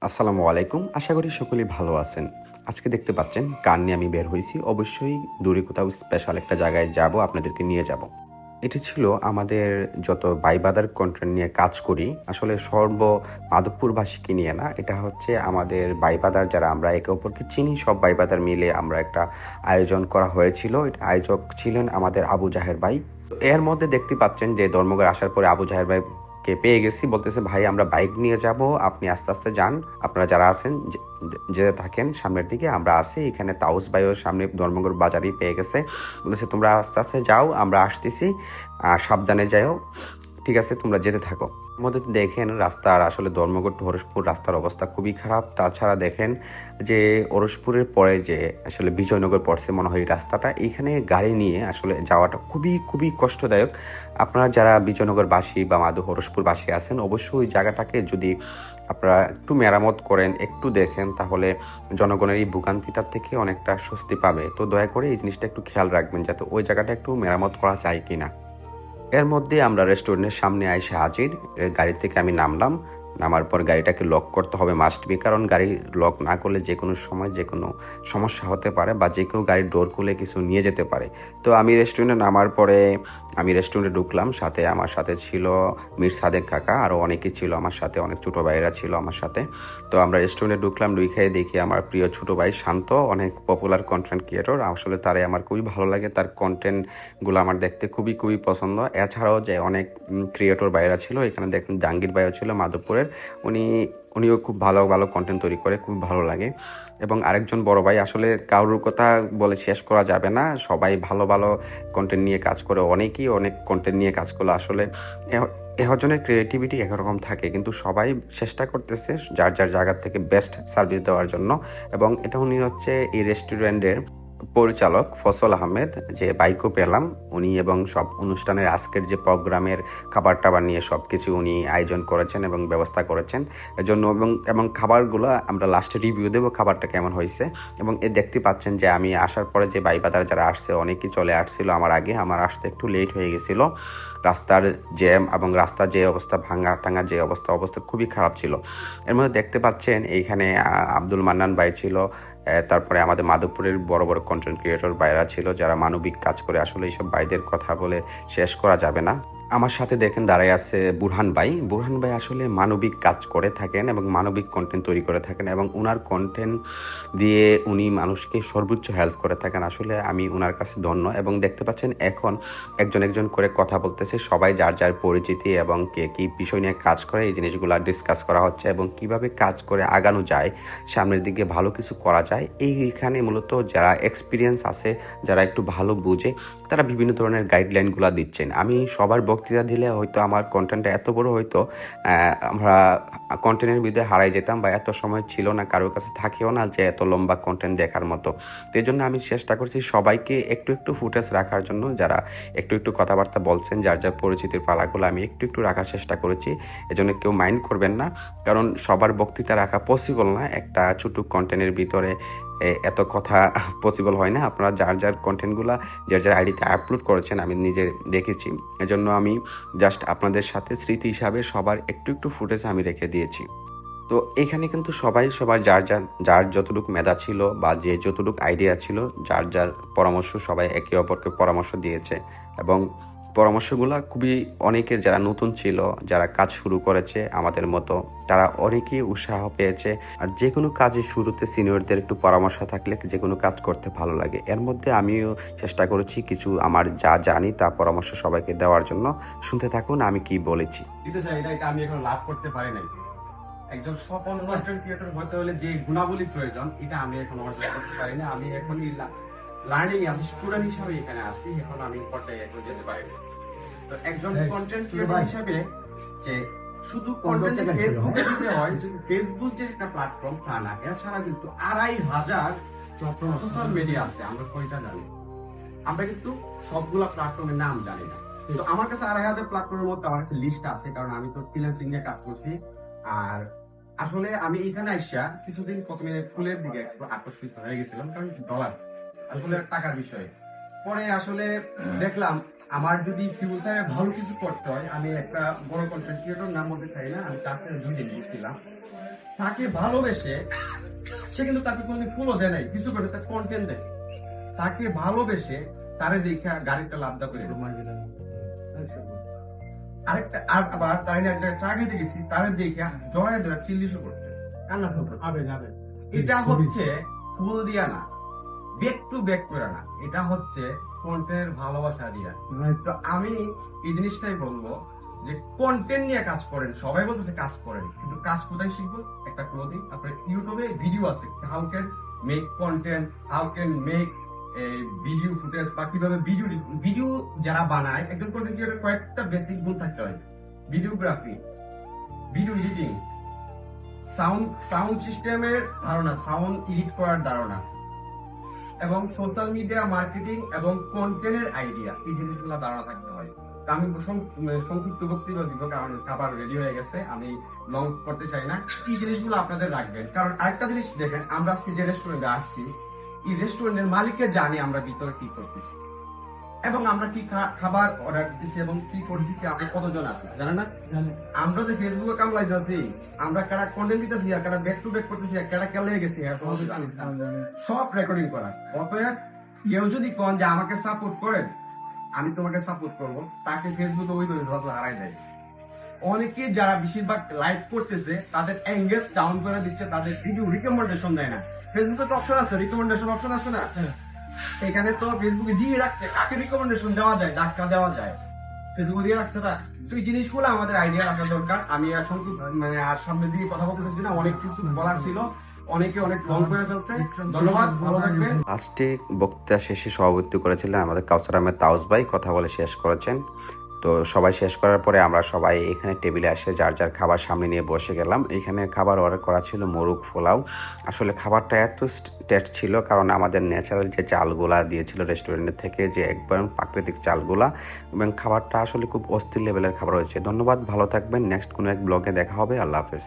আসসালামু আলাইকুম। আশা করি সকলেই ভালো আছেন। আজকে দেখতে পাচ্ছেন কার নিয়ে আমি বের হইছি। অবশ্যই দূরে কোথাও স্পেশাল একটা জায়গায় যাবো, আপনাদেরকে নিয়ে যাবো। এটি ছিল আমাদের যত বাইবাদার কন্টেন্ট নিয়ে কাজ করি, আসলে মাধবপুরবাসীকে নিয়ে না। এটা হচ্ছে আমাদের বাইবাদার যারা আমরা একে অপরকে চিনি, সব বাইবাদার মিলে আমরা একটা আয়োজন করা হয়েছিল। এটা আয়োজক ছিলেন আমাদের আবু জাহের ভাই। এর মধ্যে দেখতে পাচ্ছেন যে ধর্মঘট আসার পরে আবু জাহের ভাইকে পেয়ে গেছি, বলতেছে ভাই আমরা বাইক নিয়ে যাব, আপনি আস্তে আস্তে যান, আপনারা যারা আছেন যেতে থাকেন সামনের দিকে, আমরা আছি এখানে। তাউস ভাইও সামনে ধর্মঘট বাজারেই পেয়ে গেছে, বলতেছে তোমরা আস্তে আস্তে যাও, আমরা আসতেছি, সাবধানে যাও, ঠিক আছে, তোমরা যেতে থাকো। মধ্যে দেখেন রাস্তার আসলে ধর্মঘট হরসপুর রাস্তার অবস্থা খুবই খারাপ। তাছাড়া দেখেন যে হরসপুরের পরে যে আসলে বিজয়নগর পড়ছে মনে হয় এই রাস্তাটা, এইখানে গাড়ি নিয়ে আসলে যাওয়াটা খুবই খুবই কষ্টদায়ক। আপনারা যারা বিজয়নগরবাসী বা হরসপুরবাসী আছেন, অবশ্যই ওই জায়গাটাকে যদি আপনারা একটু মেরামত করেন, একটু দেখেন, তাহলে জনগণের এই ভোগান্তিটার থেকে অনেকটা স্বস্তি পাবে। তো দয়া করে এই জিনিসটা একটু খেয়াল রাখবেন যাতে ওই জায়গাটা একটু মেরামত করা যায় কিনা। এর মধ্যে আমরা রেস্টুরেন্টের সামনে এসে হাজির। গাড়ি থেকে আমি নামলাম। নামার পর গাড়িটাকে লক করতে হবে, মাস্ট বি, কারণ গাড়ি লক না করলে যে কোনো সময় যে কোনো সমস্যা হতে পারে বা যে কেউ গাড়ির ডোর খুলে কিছু নিয়ে যেতে পারে। তো আমি রেস্টুরেন্টে নামার পরে আমি রেস্টুরেন্টে ঢুকলাম। আমার সাথে ছিল মীর সাদেক কাকা, আরও অনেকেই ছিল আমার সাথে, অনেক ছোটো ভাইয়েরা ছিল আমার সাথে। তো আমরা রেস্টুরেন্টে ঢুকলাম, ঢুকে দেখি আমার প্রিয় ছোটো ভাই শান্ত, অনেক পপুলার কন্টেন্ট ক্রিয়েটর। আসলে তারে আমার খুবই ভালো লাগে, তার কন্টেন্টগুলো আমার দেখতে খুবই খুবই পছন্দ। এছাড়াও যে অনেক ক্রিয়েটর ভাইয়েরা ছিল, এখানে দেখেন জাহাঙ্গীর ভাইও ছিল মাধবপুরের, উনিও খুব ভালো ভালো কন্টেন্ট তৈরি করে, খুব ভালো লাগে। এবং আরেকজন বড় ভাই, আসলে কারোর কথা বলে শেষ করা যাবে না, সবাই ভালো ভালো কন্টেন্ট নিয়ে কাজ করে, অনেকেই অনেক কন্টেন্ট নিয়ে কাজ করলো। আসলে একজনের ক্রিয়েটিভিটি একরকম থাকে, কিন্তু সবাই চেষ্টা করতেছে যার যার জায়গা থেকে বেস্ট সার্ভিস দেওয়ার জন্য। এবং এটা উনি হচ্ছে এই রেস্টুরেন্টের পরিচালক ফসল আহমেদ, যে বাইকও পেলাম উনি, এবং সব অনুষ্ঠানের আজকের যে প্রোগ্রামের খাবার টাবার নিয়ে সব কিছু উনি আয়োজন করেছেন এবং ব্যবস্থা করেছেন এজন্য। এবং খাবারগুলো আমরা লাস্টে রিভিউ দেবো খাবারটা কেমন হয়েছে। এবং দেখতে পাচ্ছেন যে আমি আসার পরে যে বাইবাদার যারা আসছে অনেকেই চলে আসছিল আমার আগে, আমার আসতে একটু লেট হয়ে গেছিল। রাস্তার জ্যাম এবং রাস্তার যে অবস্থা, ভাঙা টাঙা যে অবস্থা খুবই খারাপ ছিল। এর মধ্যে দেখতে পাচ্ছেন এইখানে আব্দুল মান্নান ভাই ছিল, তারপরে আমাদের মাধবপুরের বড় বড় কন্টেন্ট ক্রিয়েটর ভাইরা ছিল যারা মানবিক কাজ করে। আসলে এইসব ভাইদের কথা বলে শেষ করা যাবে না। আমার সাথে দেখেন দাঁড়ায় আছে বুরহান ভাই। বুরহান ভাই আসলে মানবিক কাজ করে থাকেন এবং মানবিক কন্টেন্ট তৈরি করে থাকেন, এবং ওনার কন্টেন্ট দিয়ে উনি মানুষকে সর্বোচ্চ হেল্প করে থাকেন। আসলে আমি ওনার কাছে ধন্য। এবং দেখতে পাচ্ছেন এখন একজন একজন করে কথা বলতেছে, সবাই যার যার পরিচিতি এবং কে কী বিষয় নিয়ে কাজ করে এই জিনিসগুলো ডিসকাস করা হচ্ছে, এবং কিভাবে কাজ করে আগানো যায়, সামনের দিকে ভালো কিছু করা যায়। এইখানে মূলত যারা এক্সপিরিয়েন্স আছে, যারা একটু ভালো বুঝে, তারা বিভিন্ন ধরনের গাইডলাইনগুলো দিচ্ছেন। আমি সবার বক্তৃতা দিলে হয়তো আমার কন্টেন্টটা এত বড় হয়তো আমরা কন্টেন্টের ভিতরে হারাই যেতাম, বা এত সময় ছিল না, কারোর কাছে থাকেও না যে এত লম্বা কন্টেন্ট দেখার মতো। তো এই জন্য আমি চেষ্টা করছি সবাইকে একটু একটু ফুটেজ রাখার জন্য। যারা একটু একটু কথাবার্তা বলছেন, যার যার পরিচিতির পালাগুলো আমি একটু একটু রাখার চেষ্টা করেছি। এজন্য কেউ মাইন্ড করবেন না, কারণ সবার বক্তৃতা রাখা পসিবল না, একটা ছোটো কন্টেন্টের ভিতরে এত কথা পসিবল হয় না। আপনারা যার যার কন্টেন্টগুলো যার যার আইডিতে আপলোড করেছেন আমি নিজে দেখেছি, এজন্য আমি জাস্ট আপনাদের সাথে স্মৃতি হিসাবে সবার একটু একটু ফুটেজ আমি রেখে দিয়েছি। তো এখানে কিন্তু সবাই সবার যার যতটুকু মেধা ছিল বা যে যতটুকু আইডিয়া ছিল, যার যার পরামর্শ, সবাই একে অপরকে পরামর্শ দিয়েছে। এবং পরামর্শগুলো খুবই, অনেকের যারা নতুন ছিল, যারা কাজ শুরু করেছে আমাদের মতো, তারা অনেকেই উৎসাহ পেয়েছে। আর যে কোনো কাজের শুরুতে সিনিয়রদের একটু পরামর্শ থাকলে যে কোনো কাজ করতে ভালো লাগে। এর মধ্যে আমিও চেষ্টা করেছি কিছু আমার যা জানি তা পরামর্শ সবাইকে দেওয়ার জন্য। শুনতে থাকুন আমি কি বলেছি। এটা আমি এখন লাভ করতে পারি নাই। একজন সফল কন্টেন্ট ক্রিয়েটর হতে হলে যে গুণাবলী প্রয়োজন, এটা আমি এখন অর্জন করতে পারি না। আমি এখন লার্নিং আছি, স্টুডেন্ট হিসাবে এখানে আছি, এখন আমি পর্যায়ে এখন যেতে পারি না। তো একজন কন্টেন্ট ক্রিয়েটর হিসাবে যে শুধু কন্টেন্ট ফেসবুকে দিতে হয়, যদি ফেসবুক যে একটা প্ল্যাটফর্ম তা না, এছাড়া কিন্তু 2,500 সোশ্যাল মিডিয়া আছে। আমরা কয়টা জানি? আমরা কিন্তু সবগুলা প্ল্যাটফর্মের নাম জানি না। কিন্তু আমার কাছে 2,500 প্ল্যাটফর্মের মধ্যে আমার কাছে লিস্ট আছে, কারণ আমি তো ফ্রিল্যান্সিং নিয়ে কাজ করছি। আর আসলে আমি এখানে আইসা কিছুদিন প্রথমে ফুলের দিকে একটু আকর্ষিত হয়ে গেছিলাম, কারণ ডলার আসলে টাকার বিষয়। পরে আসলে দেখলাম আমার যদি ফিউচারে ভালো কিছু করতে হয়, আমি একটা বড় কন্টেন্ট ক্রিয়েটর নাম বলতে চাই না, আমি তার সাথে 2 দিন ঘুরছিলাম। তাকে ভালোবেসে, সে কিন্তু তাকে কোনোদিন ফুলও দেয় নাই, কিছু করে তার কন্টেন্ট দেয়, তাকে ভালোবেসে তারে দেখে গাড়িতে লাভদা করে দিছে। আরেকটা আবার তার একটা চা খেতে গেছি, তারে দেখে জড়ায় ধরে চিল্লি শুরু করছে, কান্না শুরু করছে। এটা হচ্ছে ফুল দিয়া না, ব্যাক টু ব্যাক করে না, এটা হচ্ছে কন্টেন্টের ভালোবাসা দিয়া। তো আমি এই জিনিসটাই বলবো যে কন্টেন্ট নিয়ে কাজ করেন, সবাই বলতেছে কাজ করেন, কিন্তু কাজ কোথায় শিখবো? একটা ক্লোদিং, আপনার ইউটিউবে ভিডিও আছে, how can make content, how can make video footage, বা কিভাবে ভিডিও যারা বানায়, একজন কন্টেন্ট ক্রিয়েটর কয়েকটা বেসিক গুণ থাকতে হয়: ভিডিওগ্রাফি, ভিডিও এডিটিং, সাউন্ড সিস্টেমের ধারণা, সাউন্ড এডিট করার ধারণা, এবং সোশ্যাল মিডিয়া মার্কেটিং এবং কন্টেন্টের আইডিয়া, এই জিনিসগুলো ধারণা থাকতে হয়। তা আমি সংক্ষিপ্ত বক্তব্য দিব, কারণ খাবার রেডি হয়ে গেছে, আমি লং করতে চাই না। এই জিনিসগুলো আপনাদের রাখবেন, কারণ আরেকটা জিনিস দেখেন, আমরা আজকে যে রেস্টুরেন্টে আসছি, এই রেস্টুরেন্টের মালিকের জানি আমরা ভিতরে কি করতেছি, এবং আমরা কি খাবার অর্ডার দিতেছি এবং কি করতেছি, আমরা কতজন আছি জানেন না? আমরা যে ফেসবুকে কামলাইতেছি, আমরা কারা কন্টেন্ট দিতেছি, আর কারা ব্যাক টু ব্যাক করতেছি, আর কারা কেলে গেছি, সব রেকর্ডিং করা। অতএব কেউ যদি কোন যে আমাকে সাপোর্ট করেন, আমি তোমাকে সাপোর্ট করব, তাকে ফেসবুকে ওই হারাই দেয়। অনেকে যারা বেশিরভাগ লাইভ করতেছে, তাদের এঙ্গেজ ডাউন করে দিচ্ছে, তাদের ভিডিও রিকমেন্ডেশন দেয় না। ফেসবুকে তো অপশন আছে, রিকমেন্ডেশন অপশন আছে না? এখানে তো ফেসবুকে দিয়ে রাখছে কাকে রিকমেন্ডেশন দেওয়া যায়, ধাক্কা দেওয়া যায়, ফেসবুকে দিয়ে রাখছে না। তো এই জিনিসগুলো আমাদের আইডিয়া রাখা দরকার। আমি আর মানে আর সামনের দিকে কথা বলতে চাচ্ছি না, অনেক কিছু বলার ছিল, অনেকে অনেক লং করে ফেলছে। ধন্যবাদ, ভালো থাকবেন। লাস্টে বক্তৃতা শেষে সভাপতিত্ব করেছিলেন আমাদের কাউসার আহমেদ তাউস ভাই, কথা বলে শেষ করেছেন। তো সবাই শেষ করার পরে আমরা সবাই এখানে টেবিলে এসে যার যার খাবার সামনে নিয়ে বসে গেলাম। এখানে খাবার অর্ডার করা ছিল মোরগ পোলাও। আসলে খাবারটা এত টেস্ট ছিল, কারণ আমাদের ন্যাচারাল যে চালগুলা দিয়েছিল রেস্টুরেন্টের থেকে, যে একবার প্রাকৃতিক চালগুলা, এবং খাবারটা আসলে খুব অস্থির লেভেলের খাবার হয়েছে। ধন্যবাদ, ভালো থাকবেন। নেক্সট কোনো এক ব্লগে দেখা হবে। আল্লাহ হাফেজ।